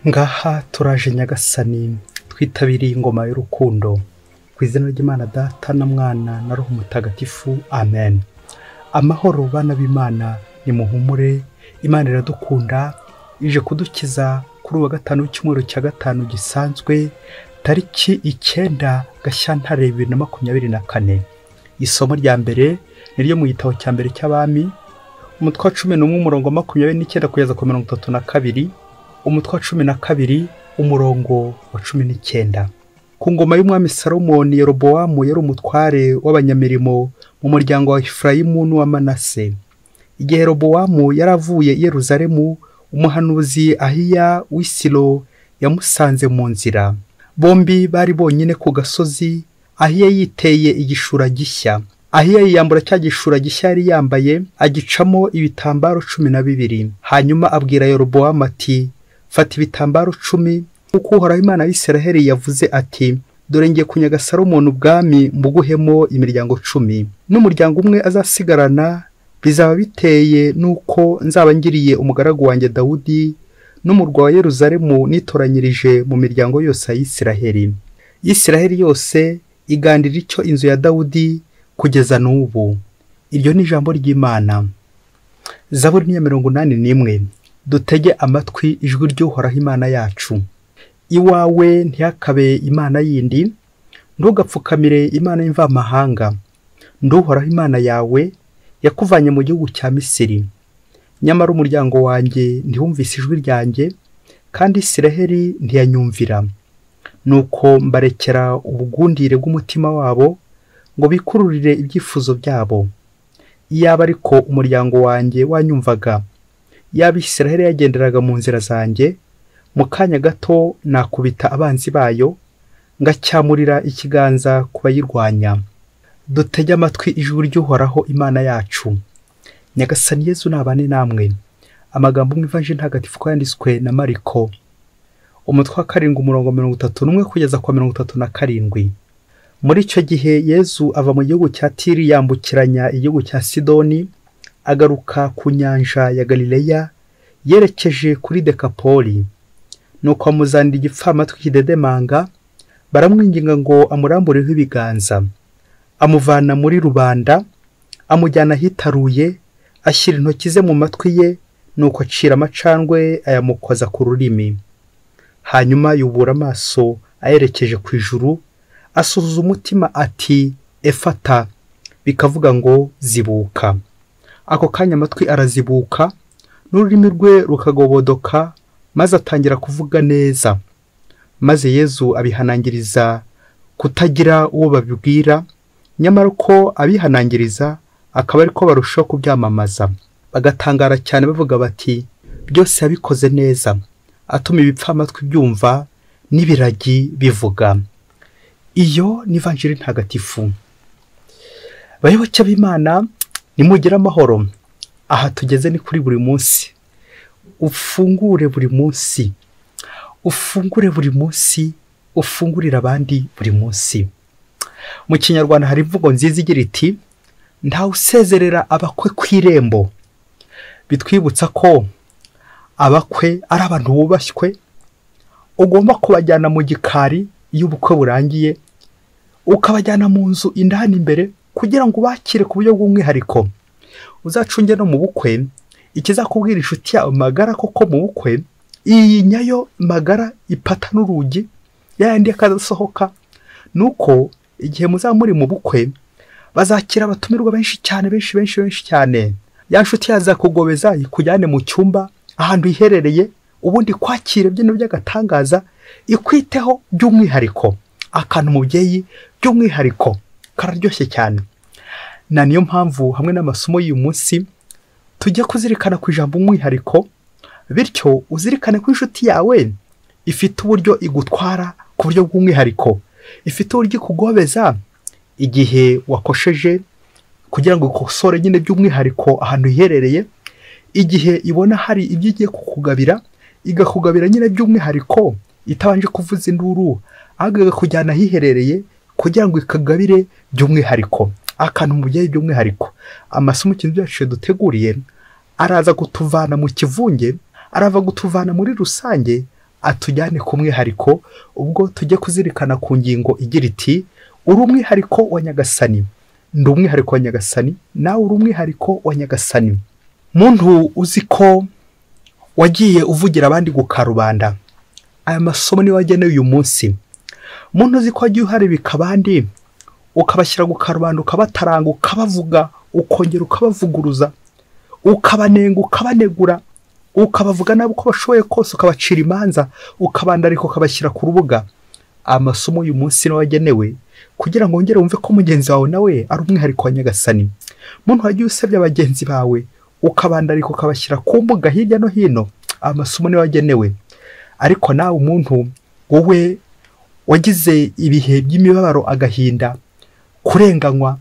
Ngaha turaje Nyagasani twitabiriye ingoma y'urukundo ku izina ry'Imana Data na Mwana na Roho Mutagatifu, amen. Amahoro bana b'Imana, nimuhumure, Imana iradukunda, ije kudukiza kuri uwa gatanu w'icyumweru cya gatanu gisanzwe, tariki 9 Gashyantare 2024. Isomo rya mbere niryo mu gitabo cya mbere cy'Abami, umutwe wa 11 umurongo 29 kugeza ku 32, umutwe wa 12 umurongo wa 19. Ku ngoma y'umwami Salomoni, Yerobowamu yari umutware w'abanyamirimo mu muryango wa Efurayimu n'uwa Manase. Igihe Yerobowamu yaravuye i Yerusalemu, umuhanuzi Ahiya w'i Silo yamusanze mu nzira. Bombi bari bonyine ku gasozi, Ahiya yiteye igishura gishya. Ahiya yiyambura cya gishura gishya yari yambaye, agicamo ibitambaro 12. Hanyuma abwira Yerobowamu ati, fata ibitambaro 10, kuko Uhoraho Imana y'Isiraheli yavuze ati, dore ngiye kunyaga Salomoni ubwami mbuguhemo imiryango 10. N'umuryango umwe azasigarana bizaba biteye nuko nzaba ngiriye umugaragu wanjye Dawudi n'umurwa wa Yerusalemu nitoranyirije mu miryango yose ya Isiraheli. Isiraheli yose igandira icyo inzu ya Dawudi kugeza n'ubu. Iryo ni ijambo ry'Imana. Zaburi 181. Dutege amatwi ijwi ry'Uhoraho Imana yacu. Iwawe ntihakabe imana yindi, ntugapfukamire imana y'imvamahanga. Uhoraho Imana yawe yakuvanye mu gihugu cya Misiri. Nyamara umuryango wanjye ntihumvise ijwi ryanjye, kandi Isiraheli ntiyanyumvira. Nuko mbarekera ubugundire bw'umutima wabo, ngo bikururire ibyifuzo byabo. Iyaba ariko umuryango wanjye wanyumvaga, yaba Isiraheli yagenderaga mu nzira zanjye, mu kanya gato nakubita abanzi bayo, ngacyamurira ikiganza ku bayirwanya. Dutege amatwi ijwi ry'Uhoraho Imana yacu. Nyagasani Yezu nabane namwe. Amagambo mu Ivanjili ntagatifu ko yanditswe na Mariko, umutwe wa 7 umurongo 31 kugeza ku 37. Muri icyo gihe Yezu ava mu gihugu cya Tiri yambukiranya igihugu cya Sidoni, agaruka ku nyanja ya Galileya yerekeje kuri Dekapoli. Nuko amuzanira igipfamatwi kidedemanga, baramwinginga ngo amurambureho ibiganza. Amuvana muri rubanda, amujyana ahitaruye, ashyira intoki ze mu matwi ye, nuko acira amacandwe ayamukoza ku rurimi. Hanyuma yubura amaso ayerekeje ku ijuru, asuhuza umutima ati, efata, bikavuga ngo zibuka. Ako kanya amatwi arazibuka, n'ururimi rwe rukagobodoka, maze atangira kuvuga neza. Maze Yezu abihanangiriza kutagira uwo babibwira, nyamara ko abihanangiriza akaba ariko barushaho kubyamamaza. Bagatangara cyane bavuga bati, byose yabikoze neza, atuma ibipfamatwi byumva n'ibiragi bivuga. Iyo ni Ivanjili ntagatifu. Bayoboke b'Imana, nimugire amahoro. Aha tugeze ni kuri buri munsi. Ufungure buri munsi. Ufungure buri munsi, ufungurira abandi buri munsi. Mu Kinyarwanda hari imvugo nziza igira iti, nta usezerera abakwe ku irembo. Bitwibutsa ko abakwe ari abantu bubashywe, ugomba kubajyana mu gikari iyo ubukwe burangiye, ukabajyana mu nzu indani imbere kugira ngo bakire ku buryo bw'umwihariko. Uzacunge no mu bukwe, ikizakubwira inshuti yawe magara koko mu bukwe, iyi nyayo magara ipata n'urugi, yandi akazasohoka. Nuko igihe muzamuri mu bukwe, bazakira abatumirwa benshi cyane, benshi cyane. Ya nshuti yazakugobeza ikujyane mu cyumba ahantu iherereye, ubundi kwakira byino by'agatangaza, ikwiteho by'umwihariko. Akantu umubyeyi by'umwihariko kararyoshye cyane. Na niyo mpamvu hamwe n'amasomo y'uyu munsi tujya kuzirikana ku ijambo umwihariko, bityo uzirikane ko inshuti yawe ifite uburyo igutwara ku buryo bw'umwihariko, ifite uburyo ikugobeza igihe wakosheje kugira ngo ikosore nyine by'umwihariko ahantu iherereye. Igihe ibona hari ibyo igiye kukugabira, igakugabira nyine by'umwihariko itabanje kuvuza induru, ahubwo kujyana ahiherereye kugira ngo ikagabire by'umwihariko. Akantu umubyeyi by'umwihariko. Amasomo ikintu byacu duteguriye araza gutuvana mu kivunge, arava gutuvana muri rusange, atujyane ku mwihariko, ubwo tujye kuzirikana ku ngingo igira iti uri umwihariko wa Nyagasani. Ndi umwihariko wa Nyagasani, nawe uri umwihariko wa Nyagasani. Muntu uzi ko wagiye uvugira abandi gukarubanda, aya masomo niyo wagenewe uyu munsi. Muntu uzi ko wagiye uharibika abandi ukabashyira gukarubanda, ukabataranga, ukabavuga, ukongera ukabavuguruza, ukabanenga, ukabanegura, ukabavuga nabi uko bashoboye kose, ukabacira imanza, ukabandarika, ukabashyira ku rubuga. Amasomo uyu munsi niyo wagenewe kugira ngo wongere wumve ko mugenzi wawe nawe ari umwihariko wa Nyagasani. Muntu wagiye usebya bagenzi bawe ukabandarika, ukabashyira ku mbuga hirya no hino, amasomo niyo wagenewe. Ariko nawe umuntu wowe wagize ibihe by'imibabaro, agahinda, kurenganywa,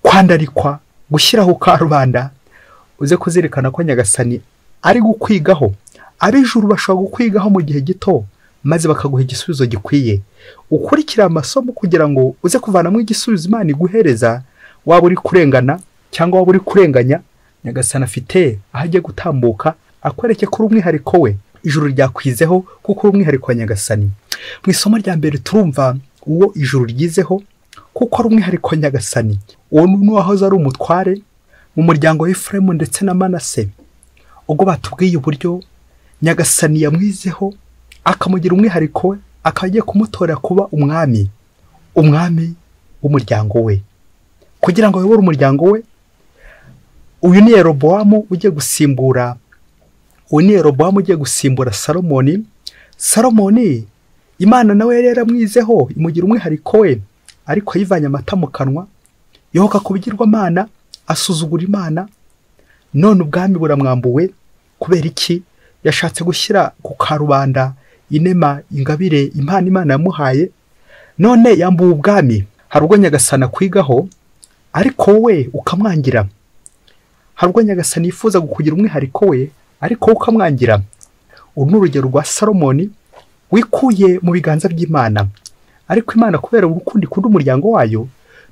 kwandarikwa, gushyiraho karubanda, uze kuzirikana ko Nyagasani ari gukwigaho. Ab'ijuru bashobora gukwigaho mu gihe gito, maze bakaguha igisubizo gikwiye. Ukurikira amasomo kugira ngo uze kuvanamo igisubizo Imana iguhereza. Waba uri kurengana cyangwa waba uri kurenganya, Nyagasani afite aho agiye gutambuka akwereke kuri umwihariko we. Ijuru ryakwizeho kuko uri umwihariko wa Nyagasani. Mu isomo rya mbere turumva uwo ijuru ryizeho kuko ari umwihariko wa Nyagasani. Uwo ni uwahoze ari umutware mu muryango wa Efurayimu ndetse na Manase. Ubwo batubwiye uburyo Nyagasani yamwizeho akamugira umwihariko we, akaba agiye kumutorera kuba umwami w'umuryango we, kugira ngo ayobore umuryango we. Uyu ni Yerobowamu ugiye gusimbura Salomoni. Imana nawe yari yaramwizeho imugira umwihariko we, ariko yivanye amata mu kanwa, yohoka ku bigirwamana, asuzugura Imana. None ubwami buramwambuwe. Kubera iki? Yashatse gushyira ku karubanda inema, ingabire, impano Imana yamuhaye, none yambuwe ubwami. Hari ubwo Nyagasani akwigaho ariko wowe ukamwangira. Hari ubwo Nyagasani yifuza kukugira umwihariko we, ariko wowe ukamwangira. Uru ni urugero rwa Salomoni wikuye mu biganza by'Imana, ariko Imana kubera urukundo ikunda umuryango wayo,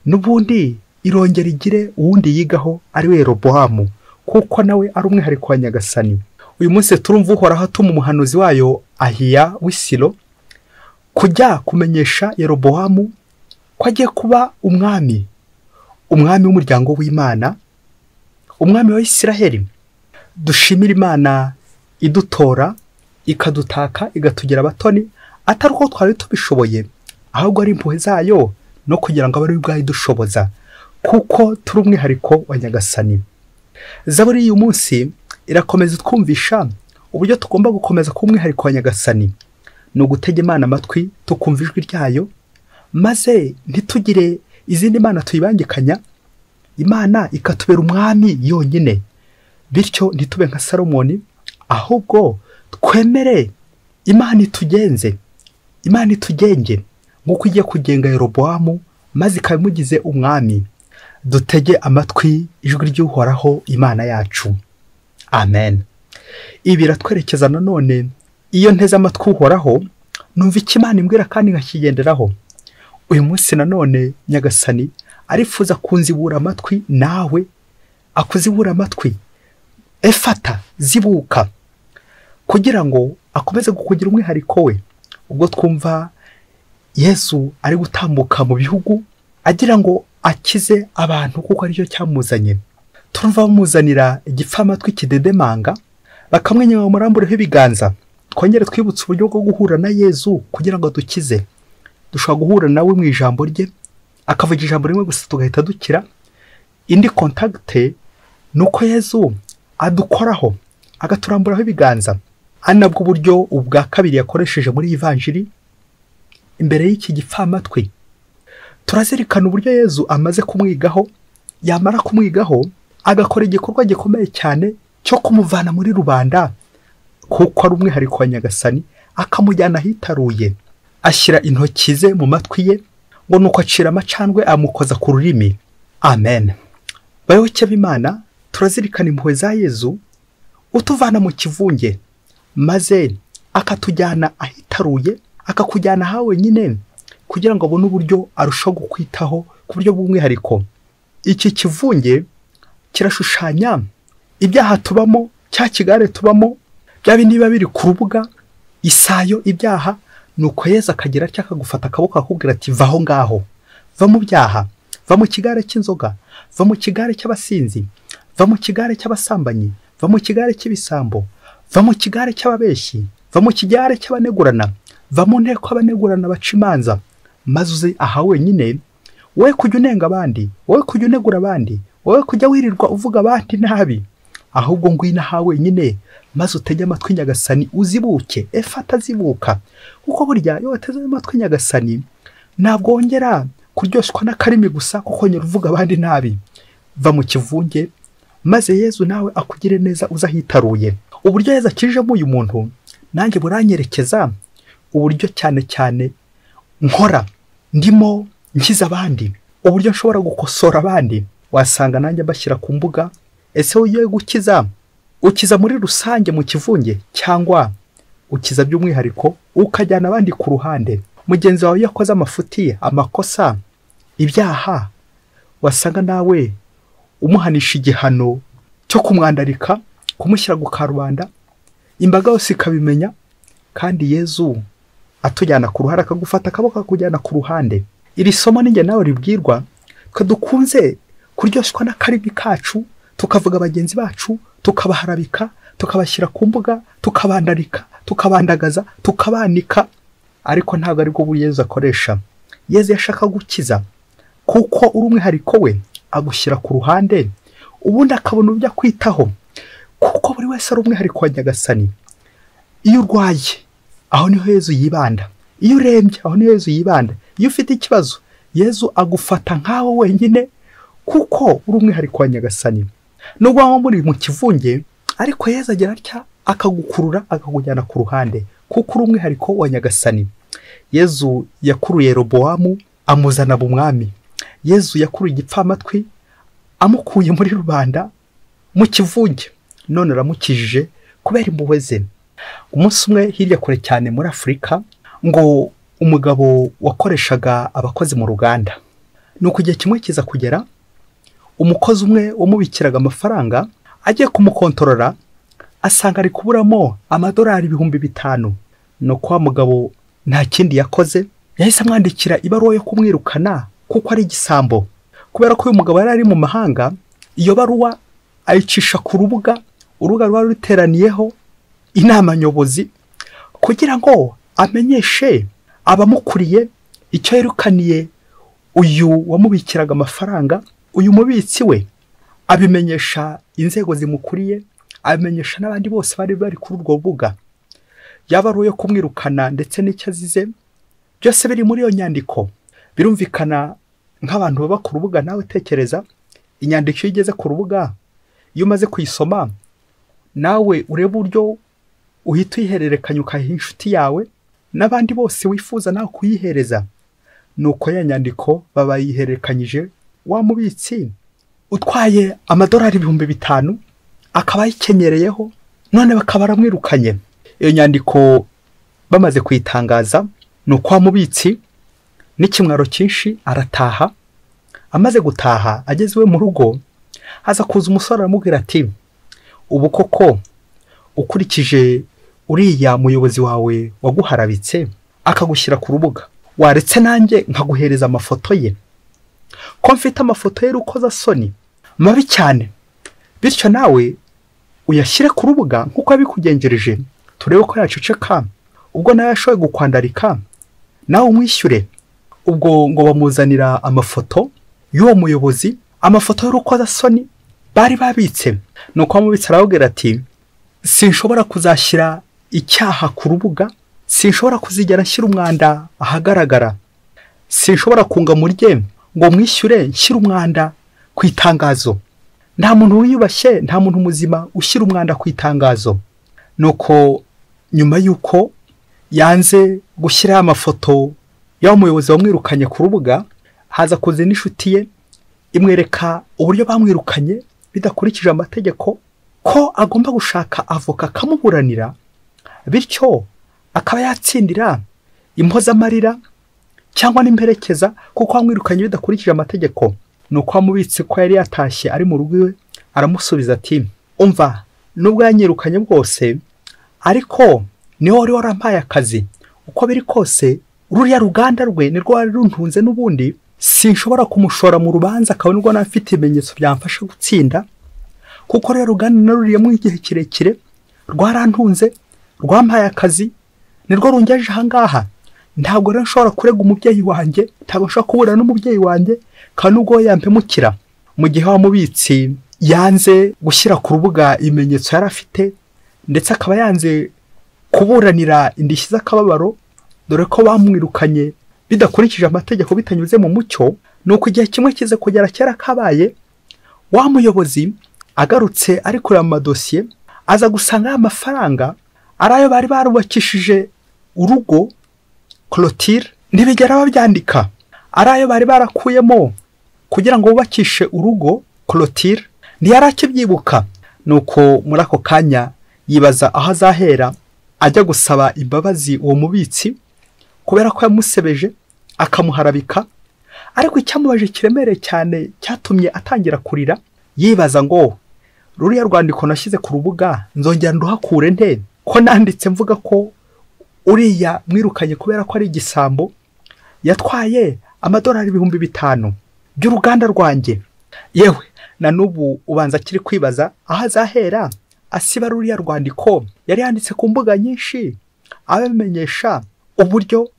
n'ubundi irongera igire uwundi yigaho, ari we Yerobowamu, kuko nawe ari umwihariko wa Nyagasani. Uyu munsi turumva Uhoraho atuma umuhanuzi wayo Ahiya w'i Silo kujya kumenyesha Yerobowamu ko agiye kuba umwami w'umuryango w'Imana, umwami wa Isiraheli. Dushimira Imana idutora, ikadutaka, igatugira abatoni, atari uko twari tubishoboye, ahubwo ari impuhwe zayo no kugira ngo abe ari ubwayo idushoboza, kuko turi umwihariko wa Nyagasani. Zaburi y'uyu munsi irakomeza twumvisha uburyo tugomba gukomeza kuba umwihariko wa Nyagasani. Ni ugutega Imana amatwi, tukumva ijwi ryayo, maze ntitugire izindi mana tuyibangikanya. Imana ikatubera umwami yonyine, bityo ntitube nka Salomoni, ahubwo twemere Imana itugenge nk'uko igiye kugenga Yerobowamu, maze ikaba imugize umwami. Dutege amatwi ijwi ry'Uhoraho Imana yacu. Amen. Ibi biratwerekeza nanone, iyo nteze amatwi Uhoraho numva icyo Imana imbwira kandi nkakigenderaho. Uyu munsi nanone Nyagasani arifuza kunzibura amatwi, nawe akuzibura amatwi. Efata, zibuka, kugira ngo akomeze kukugira umwihariko we. Ubwo twumva Yesu ari gutambuka mu bihugu agira ngo akize abantu kuko aricyo cyamuzanye. Turumva bamuzanira igipfamatwi kidedemanga, bakamwenyura bamurambureho ibiganza. Twongere twibutse uburyo bwo guhura na Yesu kugira ngo dukize. Dushobora guhura nawe mu ijambo rye, akavuga ijambo rimwe gusa tugahita dukira. Indi kontakite ni uko Yesu adukoraho, agaturamburaho ibiganza. Ari nabwo buryo ubwa kabiri yakoresheje muri Ivanjiri imbere y'iki gipfamatwi. Turazirikana uburyo Yesu amaze kumwigaho, yamara kumwigaho agakora igikorwa gikomeye cyane cyo kumuvana muri rubanda, kuko ari umwihariko wa Nyagasani, akamujyana ahitaruye, ashyira intoki ze mu matwi ye, ngo nuko acira amacandwe amukoza ku rurimi. Amen. Bayoboke b'Imana, turazirikana impuhwe za Yesu utuvana mu kivunge, maze akatujyana ahitaruye, akakujyana hawe nyine, kugira ngo abone uburyo arushaho gukwitaho ku buryo bw'umwihariko. Iki kivunge kirashushanya ibyaha tubamo, cya kigare tubamo, bya bindi biba biri ku rubuga, isayo ibyaha, nuko Yesu akagira atya akagufata akaboko akakubwira ati va aho ngaho, va mu byaha, va mu kigare cy'inzoga, va mu kigare cy'abasinzi, va mu kigare cy'abasambanyi, va mu kigare cy'ibisambo, va mu kigare cy'ababeshyi, va mu kigare cy'abanegurana, va mu nteko abanegurana baca imanza, maze uze aha wenyine, wowe kujya unenga abandi, wowe kujya unegura abandi, wowe kujya wirirwa uvuga abandi nabi, ahubwo ngwino aha wenyine, maze utege amatwi Nyagasani uzibuke. Efata zibuka, kuko burya iyo wateze amatwi Nyagasani ntabwo wongera kuryoshwa n'akarimi gusa kuko nyine uvuga abandi nabi. Va mu kivunge, maze Yezu nawe akugire neza uzahitaruye. Uburyo Yezu akijemo uyu muntu nanjye buranyerekeza, uburyo cyane cyane nkora ndimo nkiza abandi, uburyo nshobora gukosora abandi, wasanga nanjye bashyira ku mbuga. Ese ugiye gukiza, ukiza muri rusange mu kivunge cyangwa ukiza by'umwihariko ukajyana abandi ku ruhande? Mugenzi wawe yakoze amafuti, amakosa, ibyaha, wasanga nawe umuhanisha igihano cyo kumwandarika, kumushyira ku karubanda, imbaga yose ikabimenya, kandi Yezu atujyana ku ruhande akagufata akaboko akujyana ku ruhande. Iri somo ninjye nawe ribwirwa, twe dukunze kuryoshwa n'akarimi kacu, tukavuga bagenzi bacu, tukabaharabika, tukabashyira ku mbuga, tukabandarika, tukabandagaza, tukabanika, ariko ntabwo ari bwo Yezu akoresha. Yezu yashaka gukiza kuko uri umwihariko we, agushyira ku ruhande, ubundi akabona uburyo akwitaho, kuko buri wese ari umwihariko wa Nyagasani. Iyo urwaye, aho niho Yezu yibanda. Iyo urembye, aho niho Yezu yibanda. Iyo ufite ikibazo, Yezu agufata nkawe wenyine, kuko uri umwihariko wa Nyagasani. Nubwo waba muri mu kivunge, ariko Yezu agira atya akagukurura akakujyana ku ruhande, kuko uri umwihariko wa Nyagasani. Yezu yakuruye Robowamu amuzana mu mwami. Yezu yakuruye igipfamatwi amukuye muri rubanda mu kivunge, none aramukijije kubera impuhwe ze. Umunsi umwe hirya kure cyane muri Afurika, ngo umugabo wakoreshaga abakozi mu ruganda, nuko igihe kimwe kiza kugera, umukozi umwe wamubikiraga amafaranga agiye kumukontorora, asanga ari kuburamo amadolari 5,000. Nuko wa mugabo nta kindi yakoze, yahise amwandikira ibaruwa yo kumwirukana kuko ari igisambo. Kubera ko uyu mugabo yari ari mu mahanga, iyo baruwa ayicisha ku rubuga rwari ruteraniyeho inama nyobozi, kugira ngo amenyeshe abamukuriye icyo yirukaniye uyu wamubikiraga amafaranga. Uyu mubitsi we abimenyesha inzego zimukuriye, abimenyesha n'abandi bose bari bari kuri urwo rubuga. Yabaruye kumwirukana ndetse n'icyo azize byose biri muri iyo nyandiko. Birumvikana nk'abantu baba ku rubuga, nawe tekereza inyandiko iyo igeze ku rubuga, iyo umaze kuyisoma nawe ureba uburyo uhita uyihererekanya ukayiha inshuti yawe n'abandi bose wifuza nawe kuyihereza. Nuko ya nyandiko baba yihererekanyije, wa mubitsi utwaye amadolari 5,000 akaba yikenyereyeho, none bakaba baramwirukanye. Iyo nyandiko bamaze kuyitangaza, nuko wa mubitsi n'ikimwaro cyinshi arataha. Amaze gutaha, ageze iwe mu rugo, haza kuza umusore aramubwira ati, ubu koko ukurikije uriya muyobozi wawe waguharabitse akagushyira ku rubuga, waretse nanjye nkaguhereza amafoto ye, ko mfite amafoto ye y'urukozasoni mabi cyane, bityo nawe uyashyire ku rubuga nk'uko yabikugenjereje, turebe ko yaceceka, ubwo nawe yashoboye gukwandarika nawe umwishyure. Ubwo ngo bamuzanira amafoto y'uwo muyobozi, amafoto y'urukozasoni bari babitse. Nuko amubitse arababwira ati, sinshobora kuzashyira icyaha ku rubuga, sinshobora kuzigera nshyira umwanda ahagaragara, sinshobora kunga murye ngo mwishyure nshyira umwanda ku itangazo. Nta muntu wiyubashye, nta muntu muzima ushyira umwanda ku itangazo. Nuko nyuma y'uko yanze gushyira amafoto y'aho umuyobozi wamwirukanye ku rubuga, haza kuza n'inshuti ye imwereka uburyo bamwirukanye bidakurikije amategeko, ko agomba gushaka avoka akamuburanira, bityo akaba yatsindira impozamarira cyangwa n'imperekeza, kuko amwirukanye bidakurikije amategeko. Nuko amubitse ko yari yatashye ari mu rugo iwe, aramusubiza ati, umva, nubwo yanyirukanye bwose, ariko niwe wari warampaye akazi. Uko biri kose ruriya ruganda rwe ni rwo wari runtunze n'ubundi, sinshobora kumushora mu rubanza akaba nirwo nafite ibimenyetso byamfasha gutsinda, kuko ruriya ruganda naruriyemo igihe kirekire, rwarantunze, rwampaye akazi, nirwo rungejeje ahangaha. Ntabwo rero nshobora kurega umubyeyi wanjye, ntabwo nshobora kuburana n'umubyeyi wanjye kandi ubwo yampemukira. Mu gihe wa mubitsi yanze gushyira ku rubuga ibimenyetso yari afite, ndetse akaba yanze kuburanira indishyi z'akababaro, dore ko bamwirukanye bidakurikije amategeko, bitanyuze mu mucyo. Nuko igihe kimwe kize kugera kera kabaye, wa muyobozi agarutse ari kureba amadosiye, aza gusanga aya mafaranga ari ayo bari barubakishije urugo clôture, ntibigera babyandika, ari ayo bari barakuyemo kugira ngo bubakishe urugo clôture, ntiyari akibyibuka. Nuko muri ako kanya yibaza aho azahera ajya gusaba imbabazi uwo mubitsi, kubera ko yamusebeje akamuharabika. Ariko icyamubaje kiremereye cyane cyatumye atangira kurira, yibaza ngo ruriya rwandiko nashyize ku rubuga nzongera nduhakure nte, ko nanditse mvuga ko uriya mwirukanye kubera ko ari igisambo, yatwaye amadolari 5,000 by'uruganda rwanjye. Yewe na n'ubu ubanza kiri kwibaza aho azahera asiba ruriya rwandiko yari yanditse ku mbuga nyinshi abamenyesha uburyo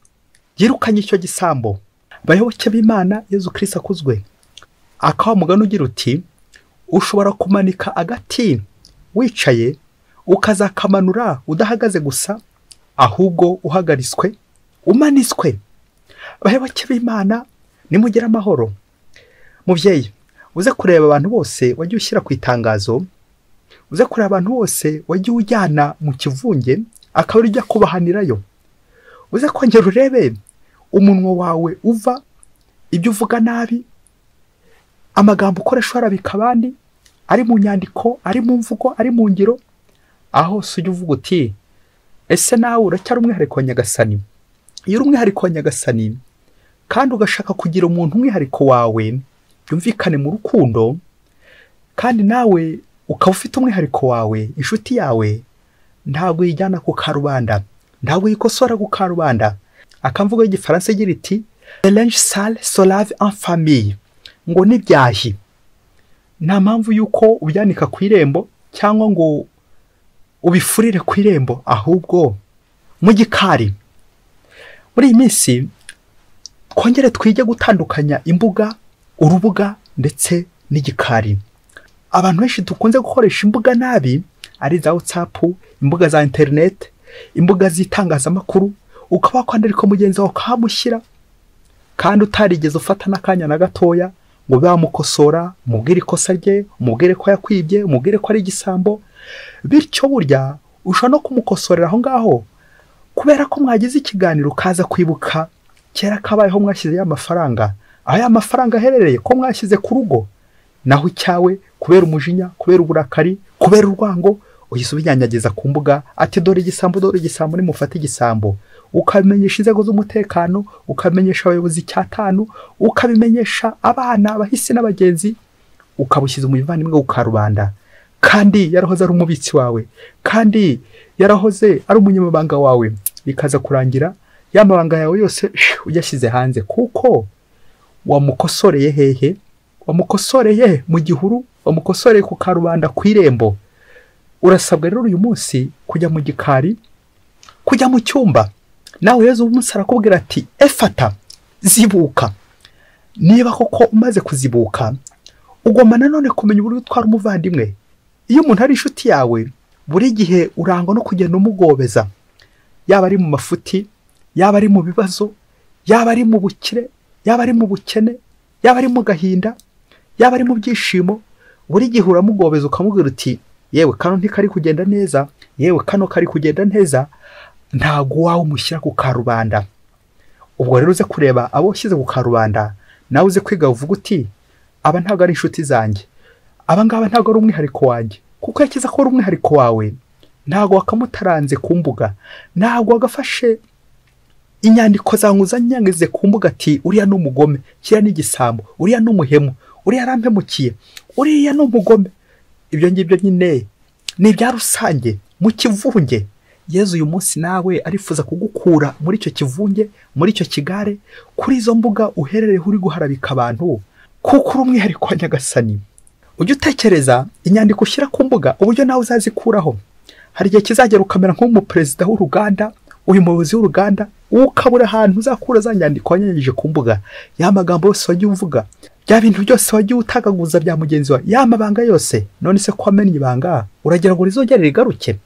yirukanye icyo gisambo. Bayoboke b'Imana, Yezu Kristo akuzwe. Akawa mugano ugira uti, ushobora kumanika agati wicaye ukazakamanura udahagaze gusa, ahubwo uhagariswe, umaniswe. Bayoboke b'Imana, nimugire amahoro. Mubyeyi, uze kureba abantu bose wagiye ushyira ku itangazo, uze kureba abantu bose wagiye ujyana mu kivunge akaba ujya kubahanirayo, uze kongera urebe umunwa wawe uva ibyo uvuga nabi, amagambo ukoresha warabika abandi, ari mu nyandiko, ari mu mvugo, ari mu ngiro, aho sujya uvuga uti ese nawe uracyari umwihariko wa Nyagasani. Iyo uri umwihariko wa Nyagasani kandi ugashaka kugira umuntu umwihariko wawe byumvikane mu rukundo, kandi nawe ukaba ufite umwihariko wawe, inshuti yawe ntabwo yijyana ku karubanda, ntabwo yikosora ku karubanda. Akamvugo y'igifaransa igira iti linge sale se lave en famille, ngo nibyahi nta mpamvu yuko ubyanika ku irembo cyangwa ngo ubifurire ku irembo, ahubwo mu gikari. Muri iyi minsi twongere twige gutandukanya imbuga, urubuga ndetse n'igikari. Abantu benshi dukunze gukoresha imbuga nabi, ari za WhatsApp, imbuga za internet, imbuga z'itangazamakuru, ukaba kwandika ko mugenzi wawe kamushyira kandi utarigeze ufata n'akanya na gatoya ngo bamukosora, mubwire ikosa rye, mubwire ko yakwibye, mubwire ko ari igisambo. Bityo burya ushobora no kumukosorera aho ngaho, kubera ko mwagize ikiganiro ukaza kwibuka kera kabayeho mwashyize y'amafaranga, aho y'amafaranga aherereye ko mwashyize ku rugo, naho icyawe kubera umujinya, kubera uburakari, kubera urwango, uhise ubinyanyagiza ku mbuga ati dore igisambo, nimufate igisambo. Ukabimenyesha inzego z'umutekano, ukabimenyesha abayobozi cyatanu, ukabimenyesha abana, abahisi n'abagenzi, ukabushyiza umuvandimwe ukarubanda. Kandi yarahoze ari umubitsi wawe, kandi yarahoze ari umunyamabanga wawe, bikaza kurangira y'amabanga yawe yose uyashyize hanze, kuko wamukosoreye hehe? Wamukosoreye mu gihuru, wamukosoreye ku karubanda ku irembo. Urasabwa rero uyu munsi kujya mu gikari, kujya mu cyumba. Nawe Yezu umunsi arakubwira ati efata, zibuka. Niba koko umaze kuzibuka, ugomba nanone kumenya uburyo utwara umuvandimwe. Iyo umuntu ari inshuti yawe, buri gihe urangwa no kugenda umugobeza, yaba ari mu mafuti, yaba ari mu bibazo, yaba ari mu bukire, yaba ari mu bukene, yaba ari mu gahinda, yaba ari mu byishimo. Buri gihe uramugobeza ukamubwira uti yewe kano ntikari kugenda neza, yewe kano kari kugenda neza, ntago wawe umushyira ku karubanda. Ubwo rero uze kureba abo ushyize ku karubanda, nawe uze kwiga uvuga uti aba ntago ari inshuti zanjye, aba ngaba ntago ari umwihariko wanjye, kuko yakiza ko ari umwihariko wawe. Ntago wakamutaranze ku mbuga, ntago wagafashe inyandiko zanguzanyangize ku mbuga ati uriya ni umugome, kiriya ni igisambo, uriya ni umuhemu, uriya arampemukiye, uriya ni umugome. Ibyo ngibyo nyine ni ibya rusange mu kivunge, Yezu uyu munsi nawe arifuza kugukura muri icyo kivunge, muri icyo kigare, kuri izo mbuga uherereyeho uri guharabika abantu, kuko uri umwihariko wa Nyagasani. Ujye utekereza inyandiko ushyira ku mbuga uburyo nawe uzazikuraho. Hari igihe kizagera ukamera nk'umuperezida w'uruganda, uyu muyobozi w'uruganda, ukabura ahantu uzakura za nyandiko wanyanyije ku mbuga, ya magambo yose wagiye uvuga, bya bintu byose wagiye utagaguza bya mugenzi wawe, ya mabanga yose. None se ko wamenye ibanga uragira ngo rizongere rigaruke?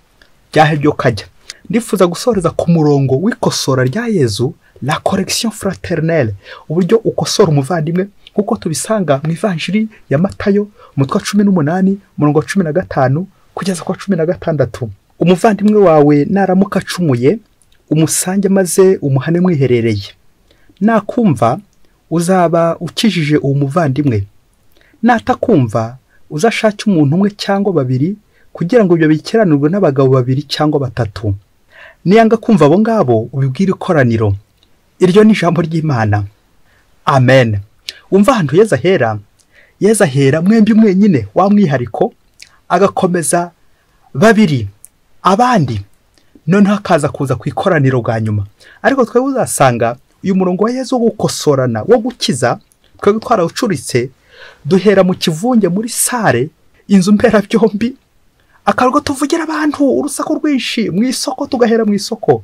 Byahebye ukajya. Ndifuza gusoreza ku murongo w'ikosora rya Yezu, la correction fraternelle, uburyo ukosora umuvandimwe kuko tubisanga mu ivanjiri ya Matayo umutwe wa 18 umurongo wa 15 kugeza kwa 16. Umuvandimwe wawe naramuka acumuye, umusange maze umuhane mwiherereye. Nakumva uzaba ukijije uwo muvandimwe, natakumva uzashake umuntu umwe cyangwa babiri kugira ngo ibyo bikiranirwe n'abagabo babiri cyangwa batatu. Niyanga kumva abo ngabo ubibwire ikoraniro. Iryo ni ijambo ry'Imana. Amen. Umva ahantu Yezu ahera mwembi mwenyine wa mwihariko, agakomeza babiri abandi, noneho akaza kuza ku ikoraniro bwa nyuma. Ariko twebwe uzasanga uyu murongo wa Yezu wo gukosorana, wo gukiza, twebwe twarawucuritse, duhera mu kivunge muri sare, inzu mberabyombi, akarugo tuvugira abantu urusaku rwinshi mu isoko, tugahera mu isoko.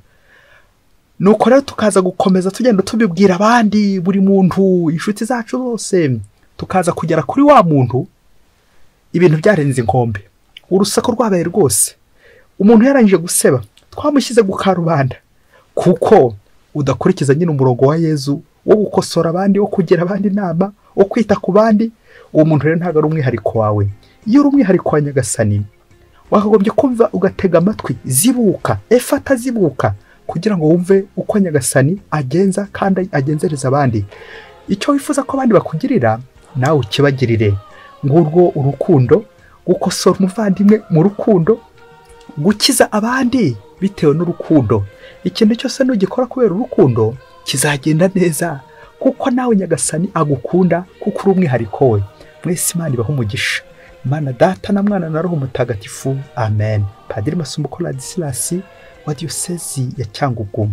Nuko rero tukaza gukomeza tugenda tubibwira abandi, buri muntu, inshuti zacu zose, tukaza kugera kuri wa muntu ibintu byarenze inkombe, urusaku rwabaye rwose. Umuntu yarangije guseba, twamushyize gukarubanda kuko udakurikiza nyine umurongo wa Yezu wo gukosora abandi, wo kugira abandi inama, wo kwita ku bandi. Uwo muntu rero ntago ari umwihariko wawe. Iyo uri umwihariko wa Nyagasani, wakagombye kumva ugatega amatwi, zibuka, efata zibuka, kugira ngo wumve uko Nyagasani agenza kandi agenzereza abandi. Icyo wifuza ko abandi bakugirira nawe ukibagirire. Ngurwo urukundo, gukosora umuvandimwe mu rukundo, gukiza abandi bitewe n'urukundo. Ikintu cyose nugikora kubera urukundo kizagenda neza, kuko nawe Nyagasani agukunda, kuko uri umwihariko we. Mwese Imana ibahe umugisha. Imana Data na Mwana na Roho Mutagatifu. Amen. Padiri Masumbuko Ladislas wa Diyosezi ya Cyangugu.